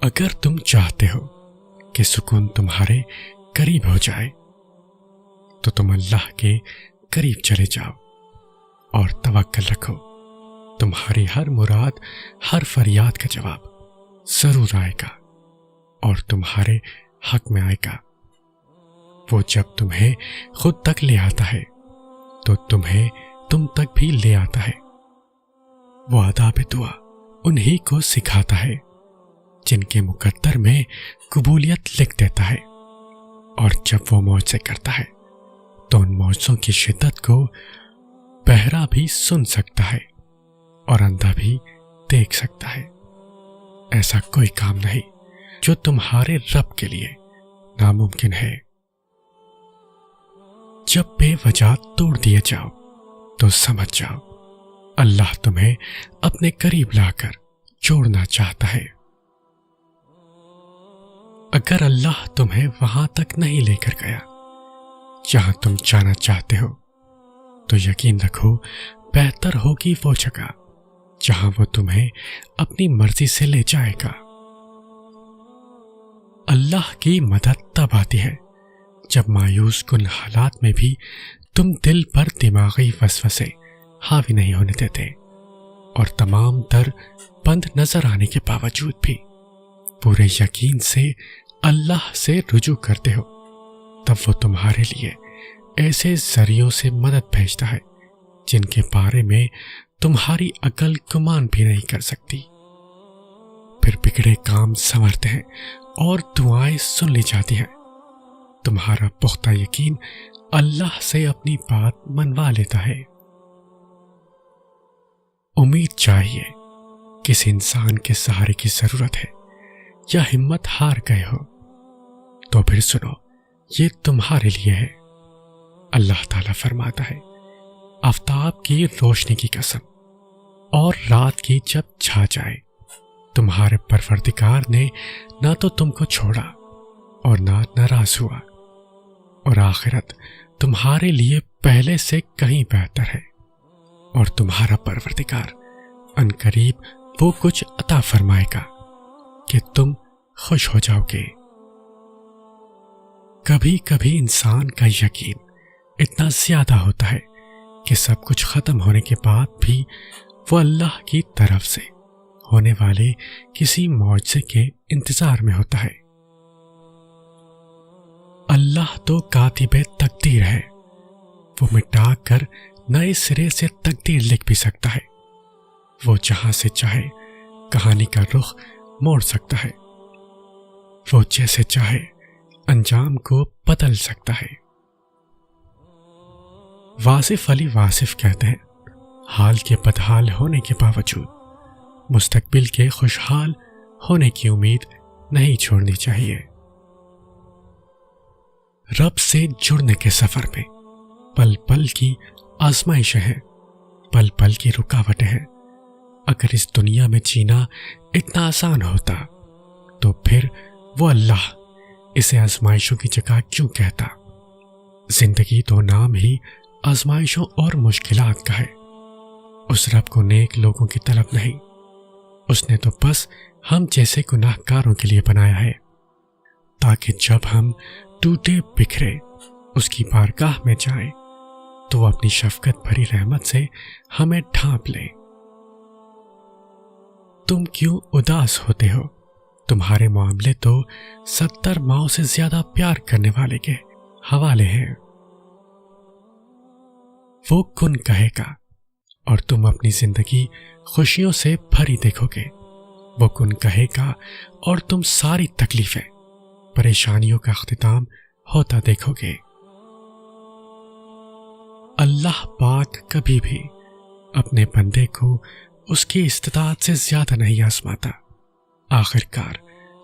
اگر تم چاہتے ہو کہ سکون تمہارے قریب ہو جائے تو تم اللہ کے قریب چلے جاؤ اور توکل رکھو. تمہاری ہر مراد، ہر فریاد کا جواب ضرور آئے گا اور تمہارے حق میں آئے گا. وہ جب تمہیں خود تک لے آتا ہے تو تمہیں تم تک بھی لے آتا ہے. وہ آداب دعا انہی کو سکھاتا ہے جن کے مقدر میں قبولیت لکھ دیتا ہے، اور جب وہ معجزے کرتا ہے تو ان معجزوں کی شدت کو بہرا بھی سن سکتا ہے اور اندھا بھی دیکھ سکتا ہے. ایسا کوئی کام نہیں جو تمہارے رب کے لیے ناممکن ہے. جب بے وجہ توڑ دیے جاؤ تو سمجھ جاؤ اللہ تمہیں اپنے قریب لا کر جوڑنا چاہتا ہے. اگر اللہ تمہیں وہاں تک نہیں لے کر گیا جہاں تم جانا چاہتے ہو تو یقین رکھو بہتر ہوگی وہ جگہ جہاں وہ تمہیں اپنی مرضی سے لے جائے گا. اللہ کی مدد تب آتی ہے جب مایوس کن حالات میں بھی تم دل پر دماغی وسوسے حاوی نہیں ہونے دیتے اور تمام در بند نظر آنے کے باوجود بھی پورے یقین سے اللہ سے رجوع کرتے ہو. تب وہ تمہارے لیے ایسے ذریعوں سے مدد بھیجتا ہے جن کے بارے میں تمہاری عقل گمان بھی نہیں کر سکتی. پھر بگڑے کام سنورتے ہیں اور دعائیں سن لی جاتی ہیں. تمہارا پختہ یقین اللہ سے اپنی بات منوا لیتا ہے. امید چاہیے کسی انسان کے سہارے کی ضرورت ہے یا ہمت ہار گئے ہو تو پھر سنو یہ تمہارے لیے ہے. اللہ تعالیٰ فرماتا ہے آفتاب کی روشنی کی قسم اور رات کی جب چھا جائے تمہارے پروردگار نے نہ تو تم کو چھوڑا اور نہ ناراض ہوا، اور آخرت تمہارے لیے پہلے سے کہیں بہتر ہے، اور تمہارا پروردگار عنقریب وہ کچھ عطا فرمائے گا کہ تم خوش ہو جاؤ گے. کبھی کبھی انسان کا یقین اتنا زیادہ ہوتا ہے کہ سب کچھ ختم ہونے کے بعد بھی وہ اللہ کی طرف سے ہونے والے کسی معجزے کے انتظار میں ہوتا ہے. اللہ تو کاتب تقدیر ہے، وہ مٹا کر نئے سرے سے تقدیر لکھ بھی سکتا ہے. وہ جہاں سے چاہے کہانی کا رخ موڑ سکتا ہے، وہ جیسے چاہے انجام کو بدل سکتا ہے. واصف علی واصف کہتے ہیں حال کے بدحال ہونے کے باوجود مستقبل کے خوشحال ہونے کی امید نہیں چھوڑنی چاہیے. رب سے جڑنے کے سفر میں پل پل کی آزمائشیں ہیں، پل پل کی رکاوٹیں ہیں. اگر اس دنیا میں جینا اتنا آسان ہوتا تو پھر وہ اللہ اسے آزمائشوں کی جگہ کیوں کہتا؟ زندگی تو نام ہی آزمائشوں اور مشکلات کا ہے. اس رب کو نیک لوگوں کی طلب نہیں، اس نے تو بس ہم جیسے گناہ کاروں کے لیے بنایا ہے تاکہ جب ہم ٹوٹے بکھرے اس کی بارگاہ میں جائیں تو وہ اپنی شفقت بھری رحمت سے ہمیں ڈھانپ لے. تم کیوں اداس ہوتے ہو؟ تمہارے معاملے تو 70 ماؤں سے زیادہ پیار کرنے والے کے حوالے ہیں. وہ کن کہے گا اور تم اپنی زندگی خوشیوں سے بھری دیکھو گے. وہ کن کہے گا اور تم ساری تکلیفیں پریشانیوں کا اختتام ہوتا دیکھو گے. اللہ پاک کبھی بھی اپنے بندے کو اس کی استطاعت سے زیادہ نہیں آزماتا. آخر کار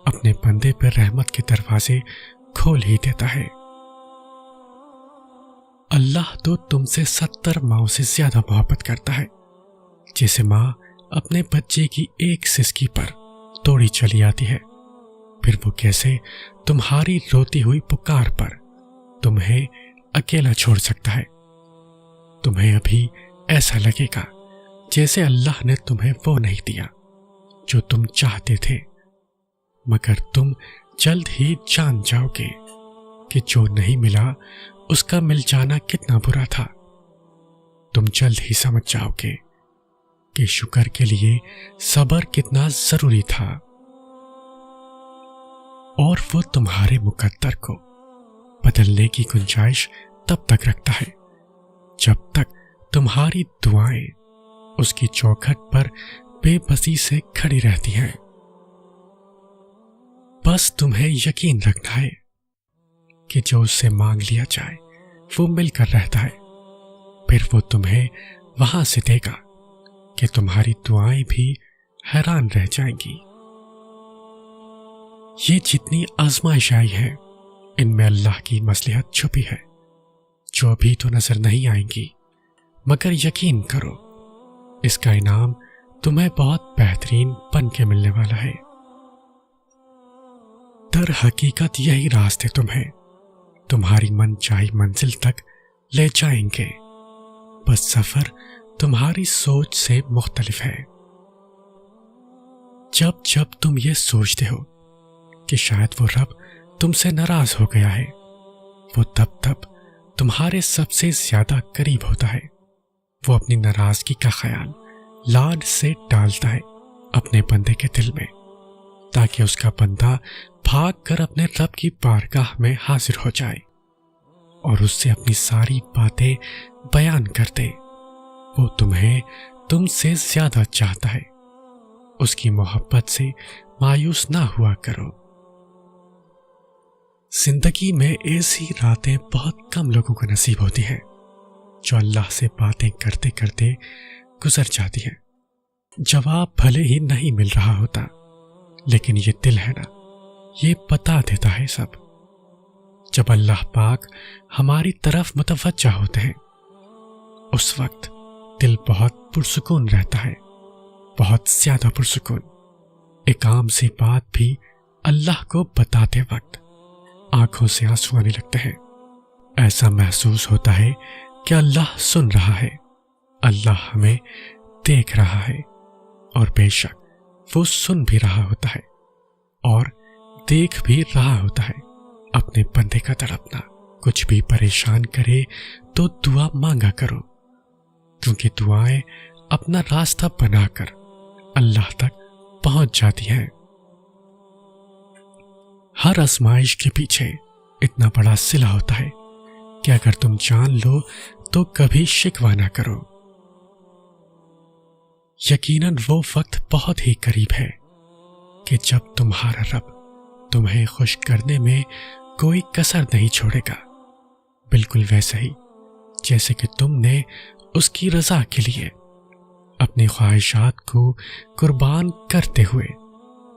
اپنے بندے پر رحمت کے دروازے کھول ہی دیتا ہے. اللہ تو تم سے 70 ماؤں سے زیادہ محبت کرتا ہے. جیسے ماں اپنے بچے کی ایک سسکی پر توڑی چلی آتی ہے، پھر وہ کیسے تمہاری روتی ہوئی پکار پر تمہیں اکیلا چھوڑ سکتا ہے؟ تمہیں ابھی ایسا لگے گا جیسے اللہ نے تمہیں وہ نہیں دیا جو تم چاہتے تھے، مگر تم جلد ہی جان جاؤ گے کہ جو نہیں ملا اس کا مل جانا کتنا برا تھا۔ تم جلد ہی سمجھ جاؤ گے کہ شکر کے لیے صبر کتنا ضروری تھا، اور وہ تمہارے مقدر کو بدلنے کی گنجائش تب تک رکھتا ہے جب تک تمہاری دعائیں اس کی چوکھٹ پر بے بسی سے کھڑی رہتی ہیں۔ بس تمہیں یقین رکھنا ہے کہ جو اس سے مانگ لیا جائے وہ مل کر رہتا ہے، پھر وہ تمہیں وہاں سے دے گا کہ تمہاری دعائیں بھی حیران رہ جائیں گی۔ یہ جتنی آزمائش آئی ہے ان میں اللہ کی مصلحت چھپی ہے، جو ابھی تو نظر نہیں آئیں گی، مگر یقین کرو اس کا انعام تمہیں بہت بہترین بن کے ملنے والا ہے۔ در حقیقت یہی راستے تمہیں تمہاری من چاہی منزل تک لے جائیں گے، بس سفر تمہاری سوچ سے مختلف ہے۔ جب جب تم یہ سوچتے ہو کہ شاید وہ رب تم سے ناراض ہو گیا ہے، وہ تب تمہارے سب سے زیادہ قریب ہوتا ہے۔ وہ اپنی ناراضگی کا خیال لاڈ سے ڈالتا ہے اپنے بندے کے دل میں، تاکہ اس کا بندہ بھاگ کر اپنے رب کی بارگاہ میں حاضر ہو جائے اور اس سے اپنی ساری باتیں بیان کر دے۔ وہ تمہیں تم سے زیادہ چاہتا ہے، اس کی محبت سے مایوس نہ ہوا کرو۔ زندگی میں ایسی راتیں بہت کم لوگوں کو نصیب ہوتی ہیں جو اللہ سے باتیں کرتے کرتے گزر جاتی ہیں۔ جواب بھلے ہی نہیں مل رہا ہوتا، لیکن یہ دل ہے نا، یہ بتا دیتا ہے سب۔ جب اللہ پاک ہماری طرف متوجہ ہوتے ہیں اس وقت دل بہت پرسکون رہتا ہے، بہت زیادہ پرسکون۔ ایک عام سی بات بھی اللہ کو بتاتے وقت آنکھوں سے آنسو آنے لگتے ہیں۔ ایسا محسوس ہوتا ہے کہ اللہ سن رہا ہے، اللہ ہمیں دیکھ رہا ہے، اور بے شک وہ سن بھی رہا ہوتا ہے اور دیکھ بھی رہا ہوتا ہے اپنے بندے کا تڑپنا۔ کچھ بھی پریشان کرے تو دعا مانگا کرو، کیونکہ دعائیں اپنا راستہ بنا کر اللہ تک پہنچ جاتی ہیں۔ ہر آزمائش کے پیچھے اتنا بڑا صلہ ہوتا ہے کہ اگر تم جان لو تو کبھی شکوہ نہ کرو۔ یقیناً وہ وقت بہت ہی قریب ہے کہ جب تمہارا رب تمہیں خوش کرنے میں کوئی کسر نہیں چھوڑے گا، بالکل ویسے ہی جیسے کہ تم نے اس کی رضا کے لیے اپنی خواہشات کو قربان کرتے ہوئے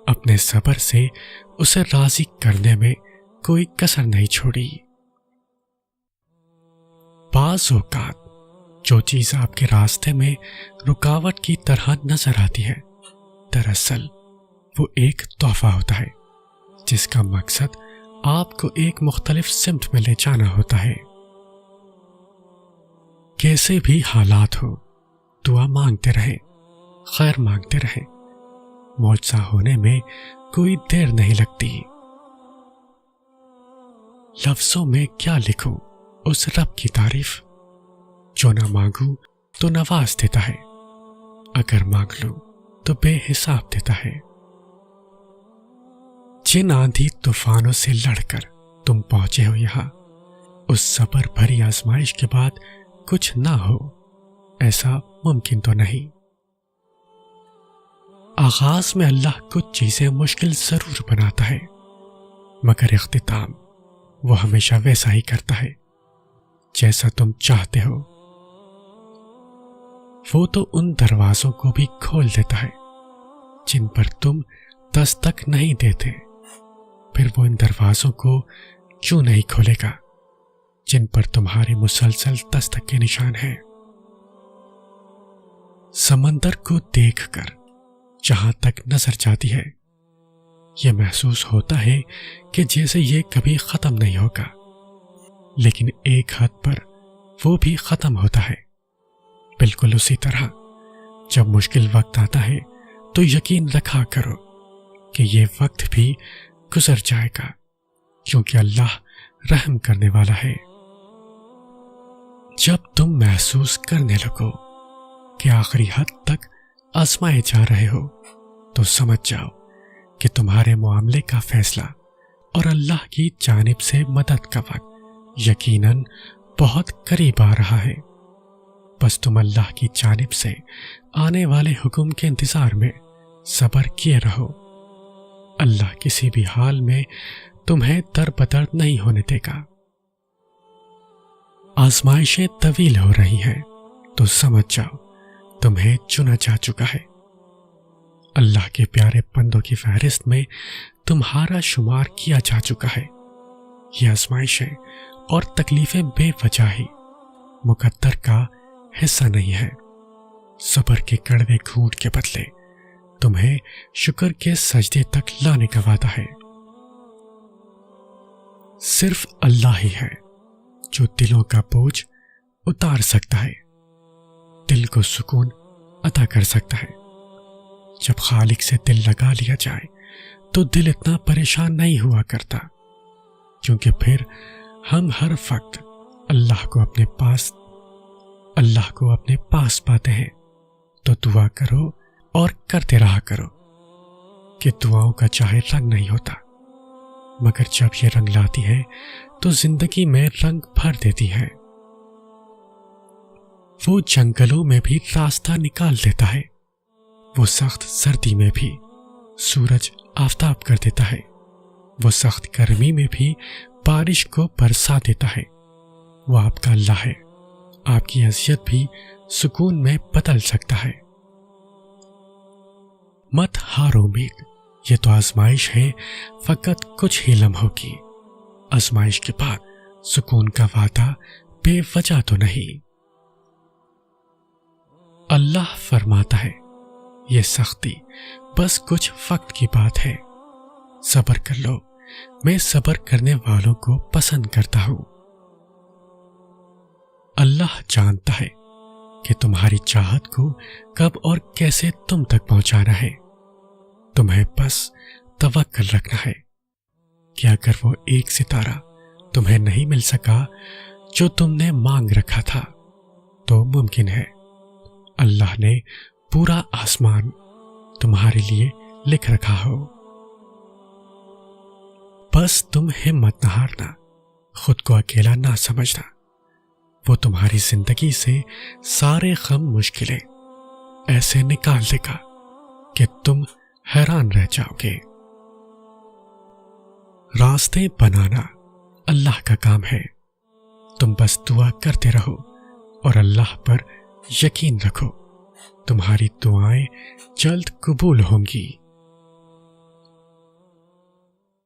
اپنے صبر سے اسے راضی کرنے میں کوئی کسر نہیں چھوڑی۔ بعض اوقات جو چیز آپ کے راستے میں رکاوٹ کی طرح نظر آتی ہے، دراصل وہ ایک تحفہ ہوتا ہے جس کا مقصد آپ کو ایک مختلف سمت میں لے جانا ہوتا ہے۔ کیسے بھی حالات ہو، دعا مانگتے رہیں، خیر مانگتے رہیں، معجزہ ہونے میں کوئی دیر نہیں لگتی۔ لفظوں میں کیا لکھوں اس رب کی تعریف، جو نہ مانگوں تو نواز دیتا ہے، اگر مانگ لوں تو بے حساب دیتا ہے۔ جن آندھی طوفانوں سے لڑ کر تم پہنچے ہو یہاں، اس صبر بھری آزمائش کے بعد کچھ نہ ہو، ایسا ممکن تو نہیں۔ آغاز میں اللہ کچھ چیزیں مشکل ضرور بناتا ہے، مگر اختتام وہ ہمیشہ ویسا ہی کرتا ہے جیسا تم چاہتے ہو۔ وہ تو ان دروازوں کو بھی کھول دیتا ہے جن پر تم دستک نہیں دیتے، پھر وہ ان دروازوں کو کیوں نہیں کھولے گا جن پر تمہاری مسلسل دستک کے نشان ہیں۔ سمندر کو دیکھ کر جہاں تک نظر جاتی ہے، یہ محسوس ہوتا ہے کہ جیسے یہ کبھی ختم نہیں ہوگا، لیکن ایک حد پر وہ بھی ختم ہوتا ہے۔ بالکل اسی طرح جب مشکل وقت آتا ہے تو یقین رکھا کرو کہ یہ وقت بھی گزر جائے گا، کیونکہ اللہ رحم کرنے والا ہے۔ جب تم محسوس کرنے لگو کہ آخری حد تک آزمائے جا رہے ہو تو سمجھ جاؤ کہ تمہارے معاملے کا فیصلہ اور اللہ کی جانب سے مدد کا وقت یقیناً بہت قریب آ رہا ہے۔ بس تم اللہ کی جانب سے آنے والے حکم کے انتظار میں صبر کیے رہو۔ اللہ کسی بھی حال میں تمہیں در بدر نہیں ہونے دے گا۔ آزمائشیں طویل ہو رہی ہیں تو سمجھ جاؤ تمہیں چنا جا چکا ہے۔ اللہ کے پیارے بندوں کی فہرست میں تمہارا شمار کیا جا چکا ہے۔ یہ آزمائشیں اور تکلیفیں بے وجہ ہی مقدر کا حصہ نہیں ہے۔ صبر کے کڑوے گھونٹ کے بدلے تمہیں شکر کے سجدے تک لانے کا وعدہ ہے۔ صرف اللہ ہی ہے جو دلوں کا بوجھ اتار سکتا ہے، دل کو سکون عطا کر سکتا ہے۔ جب خالق سے دل لگا لیا جائے تو دل اتنا پریشان نہیں ہوا کرتا، کیونکہ پھر ہم ہر وقت اللہ کو اپنے پاس پاتے ہیں۔ تو دعا کرو اور کرتے رہا کرو کہ دعاؤں کا چاہے رنگ نہیں ہوتا، مگر جب یہ رنگ لاتی ہے تو زندگی میں رنگ بھر دیتی ہے۔ وہ جنگلوں میں بھی راستہ نکال دیتا ہے، وہ سخت سردی میں بھی سورج آفتاب کر دیتا ہے، وہ سخت گرمی میں بھی بارش کو برسا دیتا ہے۔ وہ آپ کا اللہ ہے، آپ کی اذیت بھی سکون میں بدل سکتا ہے۔ مت ہارو امید، یہ تو آزمائش ہے، فقط کچھ ہی لمحوں کی۔ آزمائش کے بعد سکون کا وعدہ بے وجہ تو نہیں۔ اللہ فرماتا ہے یہ سختی بس کچھ وقت کی بات ہے، صبر کر لو، میں صبر کرنے والوں کو پسند کرتا ہوں۔ اللہ جانتا ہے کہ تمہاری چاہت کو کب اور کیسے تم تک پہنچانا ہے۔ تمہیں بس توکل رکھنا ہے کہ اگر وہ ایک ستارہ تمہیں نہیں مل سکا جو تم نے مانگ رکھا تھا تو ممکن ہے اللہ نے پورا آسمان تمہارے لیے لکھ رکھا ہو۔ بس تم ہمت نہ ہارنا، خود کو اکیلا نہ سمجھنا، وہ تمہاری زندگی سے سارے غم مشکلیں ایسے نکال دے گا کہ تم حیران رہ جاؤ گے۔ راستے بنانا اللہ کا کام ہے، تم بس دعا کرتے رہو اور اللہ پر یقین رکھو، تمہاری دعائیں جلد قبول ہوں گی۔